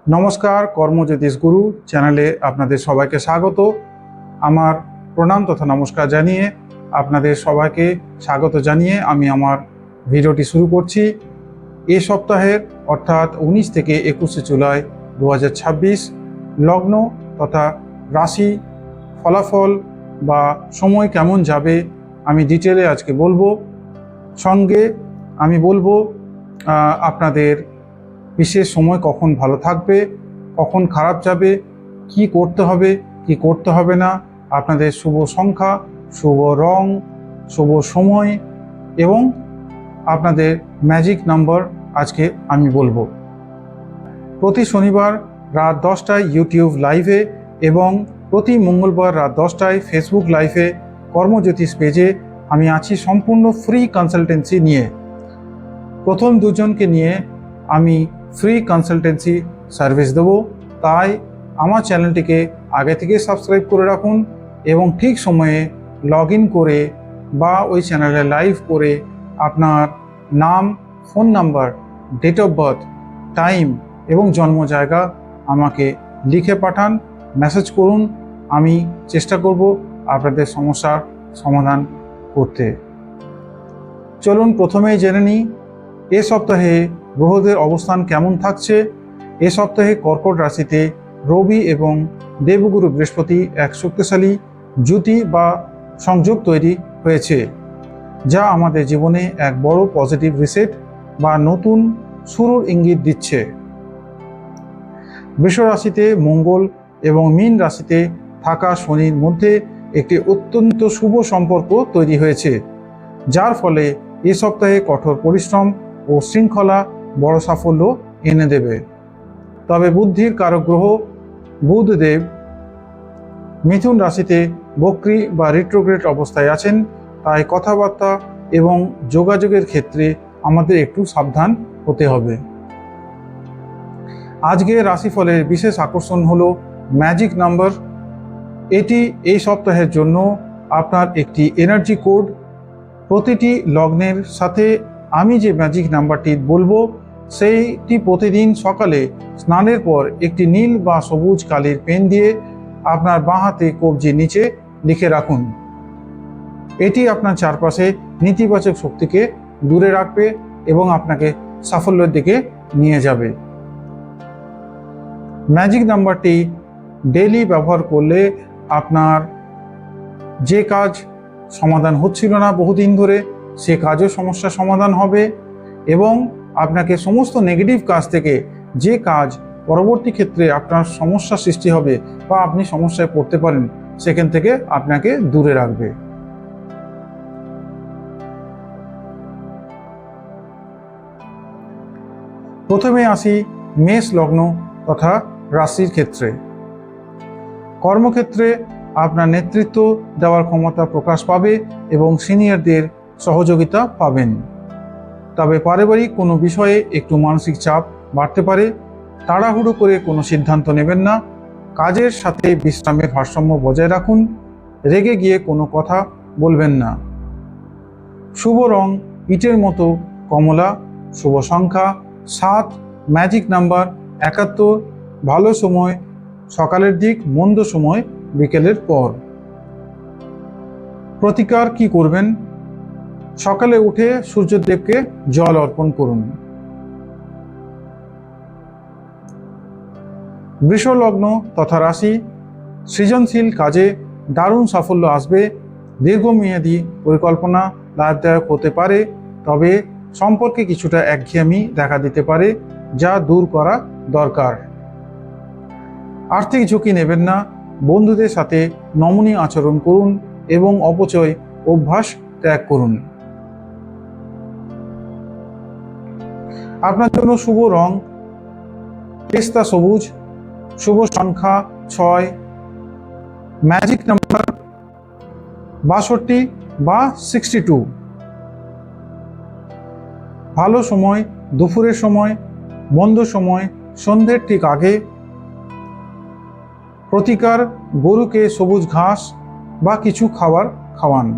নমস্কার, কর্মজ্যোতিষ গুরু চ্যানেলে আপনাদের সবাইকে স্বাগত। আমার প্রণাম তথা নমস্কার জানিয়ে আপনাদের সবাইকে স্বাগত জানিয়ে আমি আমার ভিডিওটি শুরু করছি। এ সপ্তাহের অর্থাৎ 19 থেকে 21শে জুলাই 2026 লগ্ন তথা রাশি ফলাফল বা সময় কেমন যাবে আমি ডিটেলে আজকে বলবো। সঙ্গে আমি বলবো আপনাদের বিশেষ সময় কখন ভালো থাকবে, কখন খারাপ যাবে, কি করতে হবে কি করতে হবে না, আপনাদের শুভ সংখ্যা, শুভ রং, শুভ সময় এবং আপনাদের ম্যাজিক নাম্বার আজকে আমি বলবো। প্রতি শনিবার রাত 10টায় ইউটিউব লাইভে এবং প্রতি মঙ্গলবার রাত 10টায় ফেসবুক লাইভে কর্মজ্যোতিষ পেজে আমি আছি সম্পূর্ণ ফ্রি কনসালটেন্সি নিয়ে। প্রথম দুজনকে নিয়ে আমি ফ্রি কনসালটেন্সি সার্ভিস দেবো, তাই আমার চ্যানেলটিকে আগে থেকে সাবস্ক্রাইব করে রাখুন এবং ঠিক সময়ে লগ ইন করে বা ওই চ্যানেলে লাইভ করে আপনার নাম, phone number, date of birth, time এবং জন্ম জায়গা আমাকে লিখে পাঠান, মেসেজ করুন। আমি চেষ্টা করব আপনাদের সমস্যার সমাধান করতে। চলুন প্রথমেই জেনে নিই এ সপ্তাহে গ্রহদের অবস্থান কেমন থাকছে। এ সপ্তাহে কর্কট রাশিতে রবি এবং দেবগুরু বৃহস্পতি এক শক্তিশালী জুতি বা সংযোগ তৈরি হয়েছে, যা আমাদের জীবনে এক বড় পজিটিভ রিসেট বা নতুন শুরুর ইঙ্গিত দিচ্ছে। বৃষ রাশিতে মঙ্গল এবং মীন রাশিতে থাকা শনির মধ্যে একটি অত্যন্ত শুভ সম্পর্ক তৈরি হয়েছে, যার ফলে এ সপ্তাহে কঠোর পরিশ্রম ও শৃঙ্খলা বড় সাফল্য এনে দেবে। তবে বুদ্ধির কারক গ্রহ বুধদেব মিথুন রাশিতে বক্রী বা রিট্রোগ্রেড অবস্থায় আছেন, তাই কথাবার্তা এবং যোগাযোগের ক্ষেত্রে আমাদের একটু সাবধান হতে হবে। আজকে রাশিফলের বিশেষ আকর্ষণ হলো ম্যাজিক নাম্বার। এটি এই সপ্তাহের জন্য আপনার একটি এনার্জি কোড। প্রতিটি লগ্নের সাথে আমি যে ম্যাজিক নাম্বারটি বলবো সেইটি প্রতিদিন সকালে স্নানের পর একটি নীল বা সবুজ কালির পেন দিয়ে আপনার বাঁ হাতে কবজির নিচে লিখে রাখুন। এটি আপনার চারপাশে নেতিবাচক শক্তিকে দূরে রাখবে এবং আপনাকে সাফল্যের দিকে নিয়ে যাবে। ম্যাজিক নাম্বারটি ডেইলি ব্যবহার করলে আপনার যে কাজ সমাধান হচ্ছিল না বহুদিন ধরে, সে কাজও সমস্যার সমাধান হবে এবং আপনাকে সমস্ত নেগেটিভ কাজ থেকে যে কাজ পরবর্তী ক্ষেত্রে আপনার সমস্যা সৃষ্টি হবে বা আপনি সমস্যায় পড়তে পারেন সেখান থেকে আপনাকে দূরে রাখবে। প্রথমে আসি মেষ লগ্ন তথা রাশির ক্ষেত্রে। কর্মক্ষেত্রে আপনার নেতৃত্ব দেওয়ার ক্ষমতা প্রকাশ পাবে এবং সিনিয়রদের সহযোগিতা পাবেন। তবে পারিবারিক কোনো বিষয়ে একটু মানসিক চাপ বাড়তে পারে। তাড়াহুড়ো করে কোনো সিদ্ধান্ত নেবেন না। কাজের সাথে বিশ্রামের ভারসাম্য বজায় রাখুন। রেগে গিয়ে কোনো কথা বলবেন না। শুভ রং ইটের মতো কমলা। শুভ সংখ্যা 7, ম্যাজিক নাম্বার 71। ভালো সময় সকালের দিক, মন্দ সময় বিকেলের পর। প্রতিকার কি করবেন? সকালে উঠে সূর্যদেবকে জল অর্পণ করুন। বৃষ লগ্ন তথা রাশি, সৃজনশীল কাজে দারুণ সাফল্য আসবে। দীর্ঘমেয়াদী পরিকল্পনা লাভদায়ক হতে পারে, তবে সম্পর্কে কিছুটা একঘেয়েমি দেখা দিতে পারে, যা দূর করা দরকার। আর্থিক ঝুঁকি নেবেন না। বন্ধুদের সাথে নমনীয় আচরণ করুন এবং অপচয় অভ্যাস ত্যাগ করুন। আপনার জন্য শুভ রং পেস্তা সবুজ। শুভ সংখ্যা 6, ম্যাজিক নাম্বার 62 বা 62। ভালো সময় দুপুরের সময়, মন্দ সময় সন্ধ্যের ঠিক আগে। প্রতিকার গরুকে সবুজ ঘাস বা কিছু খাবার খাওয়ান।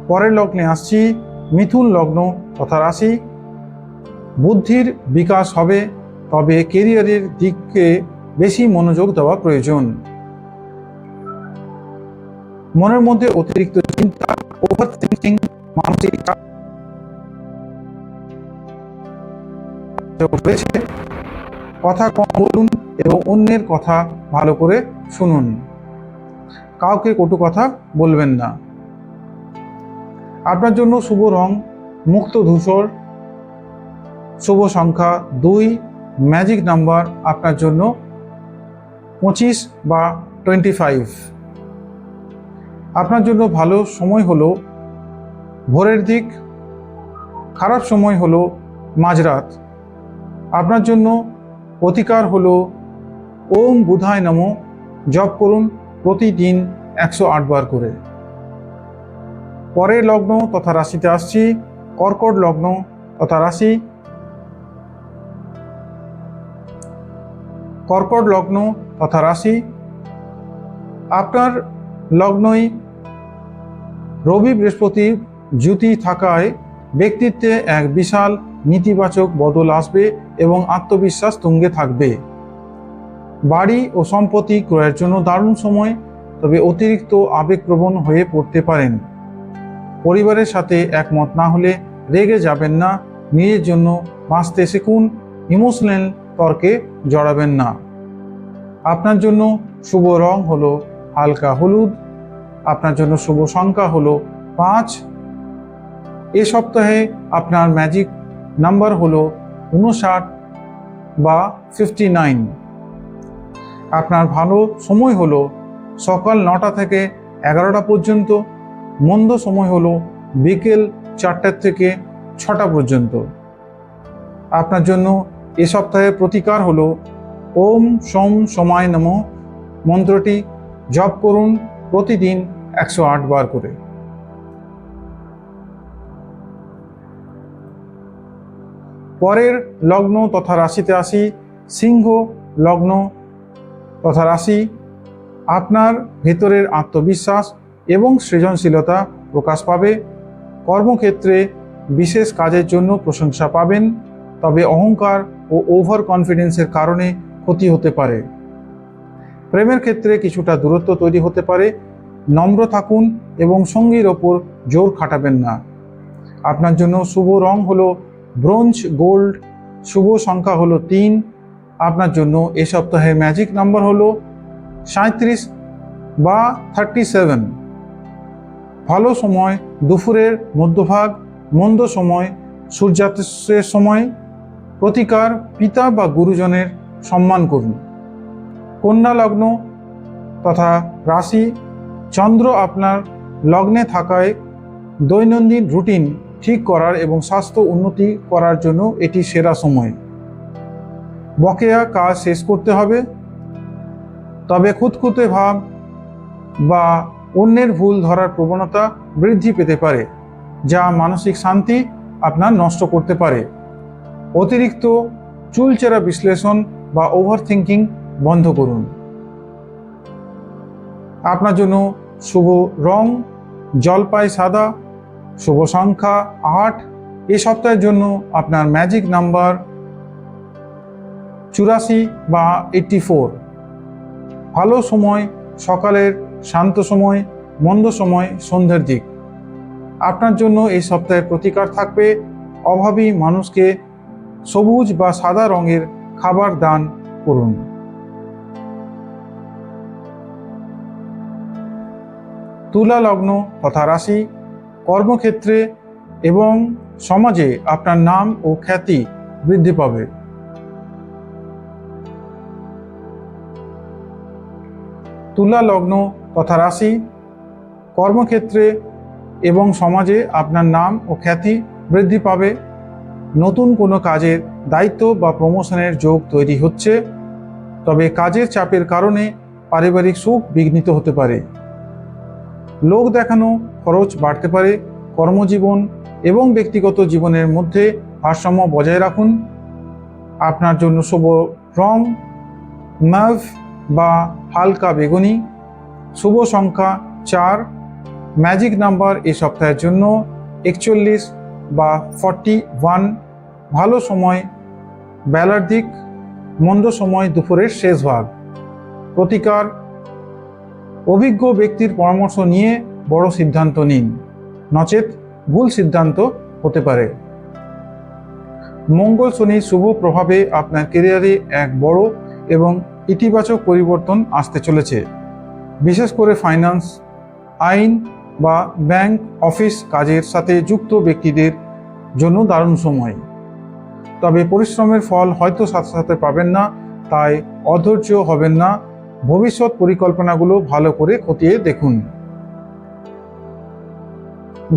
পরের লগ্নে আসছি মিথুন লগ্ন তথা রাশি। বুদ্ধির বিকাশ হবে, তবে কেরিয়ারের দিকে বেশি মনোযোগ দেওয়া প্রয়োজন। মনের মধ্যে অতিরিক্ত চিন্তা, ওভার থিঙ্কিং, মানসিক চাপ রয়েছে। কথা কম বলুন এবং অন্যের কথা ভালো করে শুনুন। কাউকে কটু কথা বলবেন না। আপনার জন্য শুভ রং মুক্ত ধূসর, শুভ সংখ্যা 2, ম্যাজিক নাম্বার আপনার জন্য 25 বা 25। আপনার জন্য ভালো সময় হলো ভোরের দিক, খারাপ সময় হলো মাঝরাত। আপনার জন্য প্রতিকার হলো ওম বুধায় নমঃ জপ করুন প্রতিদিন 108 বার করে। পরের লগ্ন তথা রাশিতে আসছি, কর্কট লগ্ন তথা রাশি। কর্কট লগ্ন তথা রাশি, আপনার লগ্নই রবি বৃহস্পতি জ্যোতি থাকায় ব্যক্তিত্বে এক বিশাল নেতিবাচক বদল আসবে এবং আত্মবিশ্বাস তুঙ্গে থাকবে। বাড়ি ও সম্পত্তি ক্রয়ের জন্য দারুণ সময়, তবে অতিরিক্ত আবেগপ্রবণ হয়ে পড়তে পারেন। পরিবারের সাথে একমত না হলে রেগে যাবেন না, নিজের জন্য বাঁচতে শিখুন, ইমোশনাল তর্কে জড়াবেন না। আপনার জন্য শুভ রং হলো হালকা হলুদ, আপনার জন্য শুভ সংখ্যা হলো 5। এ সপ্তাহে আপনার ম্যাজিক নাম্বার হলো 59 বা 59। আপনার ভালো সময় হলো সকাল 9টা থেকে 11টা পর্যন্ত, মন্দ সময় হলো বিকেল 4টা থেকে 6টা পর্যন্ত। আপনার জন্য এ সপ্তাহের প্রতিকার হলো ওম সোম সোমায় নমঃ মন্ত্রটি জপ করুন প্রতিদিন 108 বার করে। পরের লগ্ন তথা রাশিতে আসি, সিংহ লগ্ন তথা রাশি। আপনার ভেতরের আত্মবিশ্বাস এবং সৃজনশীলতা প্রকাশ পাবে। কর্মক্ষেত্রে বিশেষ কাজের জন্য প্রশংসা পাবেন, তবে অহংকার ও ওভার কনফিডেন্সের কারণে ক্ষতি হতে পারে। প্রেমের ক্ষেত্রে কিছুটা দূরত্ব তৈরি হতে পারে। নম্র থাকুন এবং সঙ্গীর ওপর জোর খাটাবেন না। আপনার জন্য শুভ রং হলো ব্রোঞ্জ গোল্ড, শুভ সংখ্যা হলো 3। আপনার জন্য এ সপ্তাহের ম্যাজিক নাম্বার হলো 37 বা 37। ভালো সময় দুপুরের মধ্যভাগ, মন্দ সময় সূর্যাস্তের সময়। প্রতিকার পিতা বা গুরুজনের সম্মান করুন। কন্যা লগ্ন তথা রাশি, চন্দ্র আপনার লগ্নে থাকায় দৈনন্দিন রুটিন ঠিক করার এবং স্বাস্থ্য উন্নতি করার জন্য এটি সেরা সময়। বকেয়া কাজ শেষ করতে হবে, তবে খুঁতখুঁতে ভাব বা অন্যের ভুল ধরার প্রবণতা বৃদ্ধি পেতে পারে, যা মানসিক শান্তি আপনার নষ্ট করতে পারে। অতিরিক্ত চুলচেরা বিশ্লেষণ বা ওভার থিঙ্কিং বন্ধ করুন। আপনার জন্য শুভ রং জলপাই সাদা, শুভ সংখ্যা 8। এই সপ্তাহের জন্য আপনার ম্যাজিক নাম্বার 84 বা 84। ভালো সময় সকালের শান্ত সময়, মন্দ সময় সন্ধ্যের দিক। আপনার জন্য এই সপ্তাহের প্রতিকার থাকবে অভাবী মানুষকে সবুজ বা সাদা রঙের খাবার দান করুন। তুলা লগ্ন তথা রাশি, কর্মক্ষেত্রে এবং সমাজে আপনার নাম ও খ্যাতি বৃদ্ধি পাবে। তুলা লগ্ন তথা রাশি, কর্মক্ষেত্রে এবং সমাজে আপনার নাম ও খ্যাতি বৃদ্ধি পাবে। নতুন কোনো কাজের দায়িত্ব বা প্রমোশনের যোগ তৈরি হচ্ছে, তবে কাজের চাপের কারণে পারিবারিক সুখ বিঘ্নিত হতে পারে। লোক দেখানো খরচ বাড়তে পারে। কর্মজীবন এবং ব্যক্তিগত জীবনের মধ্যে ভারসাম্য বজায় রাখুন। আপনার জন্য শুভ রং ম্যাভ বা হালকা বেগুনি, শুভ সংখ্যা 4। ম্যাজিক নাম্বার এই সপ্তাহের জন্য 41 বা 41। ভালো সময় বেলার দিক, মন্দ সময় দুপুরের শেষ ভাগ। প্রতিকার: অভিজ্ঞ ব্যক্তির পরামর্শ নিয়ে বড় সিদ্ধান্ত নিন, নচেত ভুল সিদ্ধান্ত হতে পারে। মঙ্গল শনির শুভ প্রভাবে আপনার ক্যারিয়ারে এক বড় এবং ইতিবাচক পরিবর্তন আসতে চলেছে। বিশেষ করে ফাইন্যান্স, আইন বা ব্যাংক অফিস কাজের সাথে যুক্ত ব্যক্তিদের জন্য দারুণ সময়। তবে পরিশ্রমের ফল হয়তো সাথে সাথে পাবেন না, তাই অধৈর্য হবেন না। ভবিষ্যৎ পরিকল্পনাগুলো ভালো করে খতিয়ে দেখুন।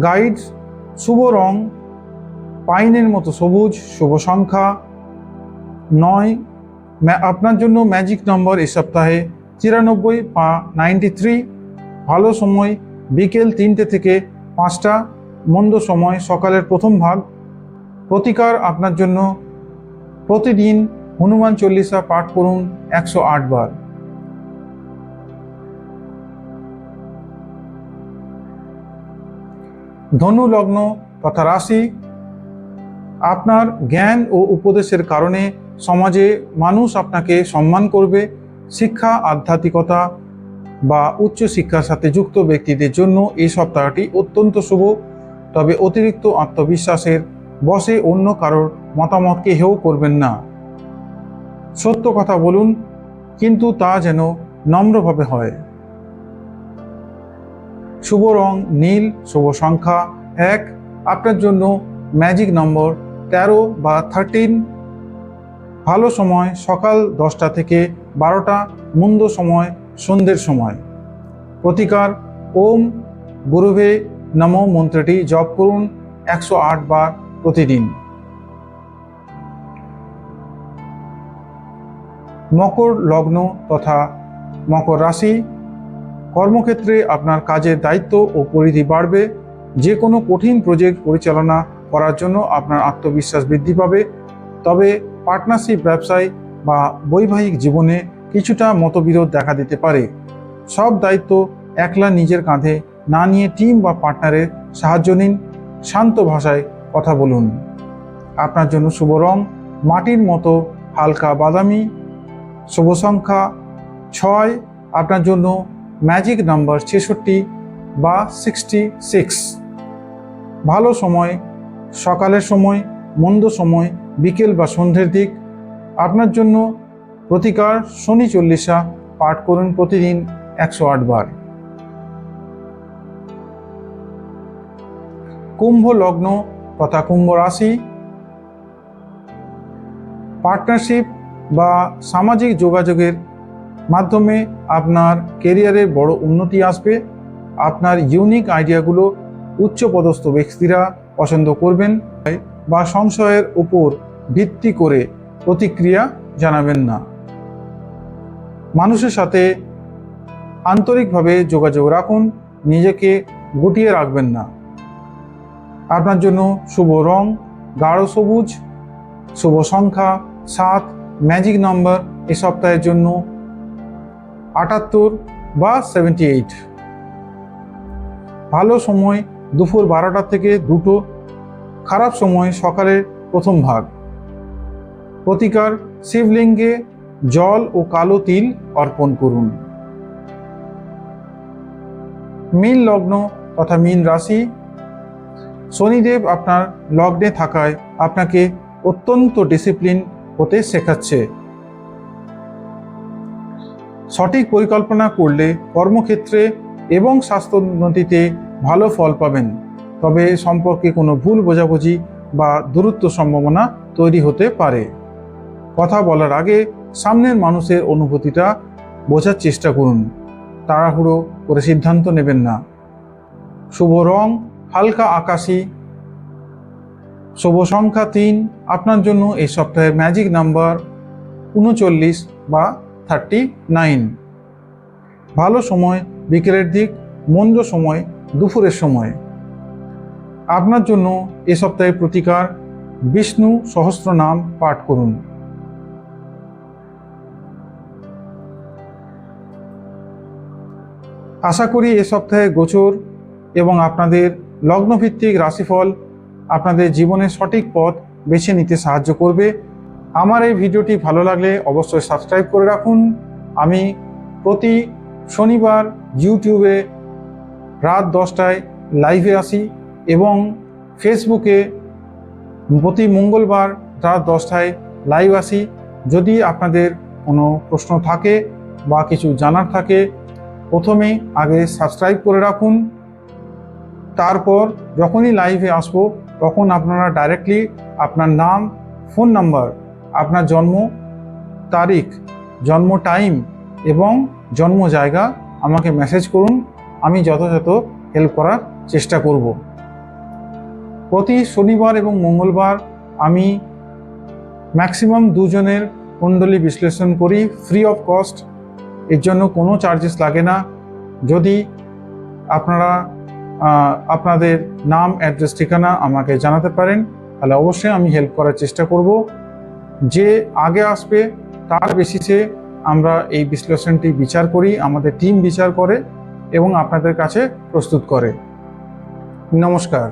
গাইড: শুভ রং পাইনের মতো সবুজ। শুভ সংখ্যা 9। আপনার জন্য ম্যাজিক নম্বর এই সপ্তাহে 94 বা 93। ভালো সময় বিকেল 3টে থেকে 5টা, মন্দ সময় সকালের প্রথম ভাগ। প্রতিকার: আপনার জন্য প্রতিদিন হনুমান চল্লিশা পাঠ করুন 108 বার। ধনু লগ্ন তথা রাশি: আপনার জ্ঞান ও উপদেশের কারণে সমাজে মানুষ আপনাকে সম্মান করবে। শিক্ষা, আধ্যাত্মিকতা বা উচ্চশিক্ষার সাথে যুক্ত ব্যক্তিদের জন্য এই সপ্তাহটি অত্যন্ত শুভ। তবে অতিরিক্ত আত্মবিশ্বাসের বশে অন্য কারোর মতামতকে হেয় করবেন না। সত্য কথা বলুন, কিন্তু তা যেন নম্রভাবে হয়। শুভ রং নীল। শুভ সংখ্যা 1। আপনার জন্য ম্যাজিক নম্বর 13 বা 13। ভালো সময় সকাল 10টা থেকে 12টা, মন্দ সময় সন্ধ্যের সময়। প্রতিকার: ওম গুরুবে নমো মন্ত্রটি জপ করুন 108 বার প্রতিদিন। মকর লগ্ন তথা মকর রাশি: কর্মক্ষেত্রে আপনার কাজের দায়িত্ব ও পরিধি বাড়বে। যে কোনো কঠিন প্রজেক্ট পরিচালনা করার জন্য আপনার আত্মবিশ্বাস বৃদ্ধি পাবে। তবে পার্টনারশিপ, ব্যবসায় বা বৈবাহিক জীবনে কিছুটা মতবিরোধ দেখা দিতে পারে। সব দায়িত্ব একলা নিজের কাঁধে না নিয়ে টিম বা পার্টনারের সাহায্য নিন। শান্ত ভাষায় কথা বলুন। আপনার জন্য শুভ রং মাটির মতো হালকা বাদামি। শুভ সংখ্যা 6। আপনার জন্য ম্যাজিক নাম্বার 66 বা 66। ভালো সময় সকালের সময়, মন্দ সময় বিকেল বা সন্ধ্যের দিক। আপনার জন্য প্রতিকার: শনি চল্লিশা পাঠ করুন প্রতিদিন 108 বার। কুম্ভ লগ্ন তথা কুম্ভ রাশি: পার্টনারশিপ বা সামাজিক যোগাযোগের মাধ্যমে আপনার ক্যারিয়ারে বড় উন্নতি আসবে। আপনার ইউনিক আইডিয়াগুলো উচ্চপদস্থ ব্যক্তিরা পছন্দ করবেন বা সংশয়ের উপর ভিত্তি করে প্রতিক্রিয়া জানাবেন না। মানুষের সাথে আন্তরিকভাবে যোগাযোগ রাখুন, নিজেকে গুটিয়ে রাখবেন না। আপনার জন্য শুভ রং গাঢ় সবুজ। শুভ সংখ্যা 7। ম্যাজিক নম্বর এই সপ্তাহের জন্য 78 বা 78। ভালো সময় দুপুর 12টা থেকে 2টো, খারাপ সময় সকালের প্রথম ভাগ। প্রতিকার: শিবলিঙ্গে জল ও কালো তিল অর্পণ করুন। মীন লগ্ন তথা মীন রাশি: শনিদেব আপনার লগ্নে থাকায় আপনাকে অত্যন্ত ডিসিপ্লিন হতে শেখাচ্ছে। সঠিক পরিকল্পনা করলে কর্মক্ষেত্রে এবং স্বাস্থ্যোন্নতিতে ভালো ফল পাবেন। তবে সম্পর্কে কোনো ভুল বোঝাবুঝি বা দূরত্ব সম্ভাবনা তৈরি হতে পারে। কথা বলার আগে সামনের মানুষের অনুভূতিটা বোঝার চেষ্টা করুন। তাড়াহুড়ো করে সিদ্ধান্ত নেবেন না। শুভ রং হালকা আকাশি। শুভ সংখ্যা 3। আপনার জন্য এই সপ্তাহের ম্যাজিক নাম্বার 39 বা 39। ভালো সময় বিকেলের দিক, মন্দ সময় দুপুরের সময়। আপনার জন্য এ সপ্তাহের প্রতিকার: বিষ্ণু সহস্রনাম পাঠ করুন। আশা করি এ সপ্তাহে গোচর এবং আপনাদের লগ্নভিত্তিক রাশিফল আপনাদের জীবনের সঠিক পথ বেছে নিতে সাহায্য করবে। আমার এই ভিডিওটি ভালো লাগলে অবশ্যই সাবস্ক্রাইব করে রাখুন। আমি প্রতি শনিবার ইউটিউবে রাত 10টায় লাইভে আসি এবং ফেসবুকে প্রতি মঙ্গলবার রাত 10টায় লাইভ আসি। যদি আপনাদের কোনো প্রশ্ন থাকে বা কিছু জানার থাকে, প্রথমে আগে সাবস্ক্রাইব করে রাখুন। তারপর যখনই লাইভে আসবো তখন আপনারা ডাইরেক্টলি আপনার নাম, ফোন নাম্বার, আপনার জন্ম তারিখ, জন্ম টাইম এবং জন্ম জায়গা আমাকে মেসেজ করুন। আমি যথাযথ হেল্প করার চেষ্টা করব। প্রতি শনিবার এবং মঙ্গলবার আমি ম্যাক্সিমাম 2 জনের কুণ্ডলী বিশ্লেষণ করি ফ্রি অফ কস্ট। এর জন্য কোনো চার্জেস লাগে না। যদি আপনারা আপনাদের নাম, অ্যাড্রেস, ঠিকানা আমাকে জানাতে পারেন তাহলে অবশ্যই আমি হেল্প করার চেষ্টা করব। যে আগে আসবে তার বেসিসে আমরা এই বিশ্লেষণটি বিচার করি, আমাদের টিম বিচার করে এবং আপনাদের কাছে প্রস্তুত করে। নমস্কার।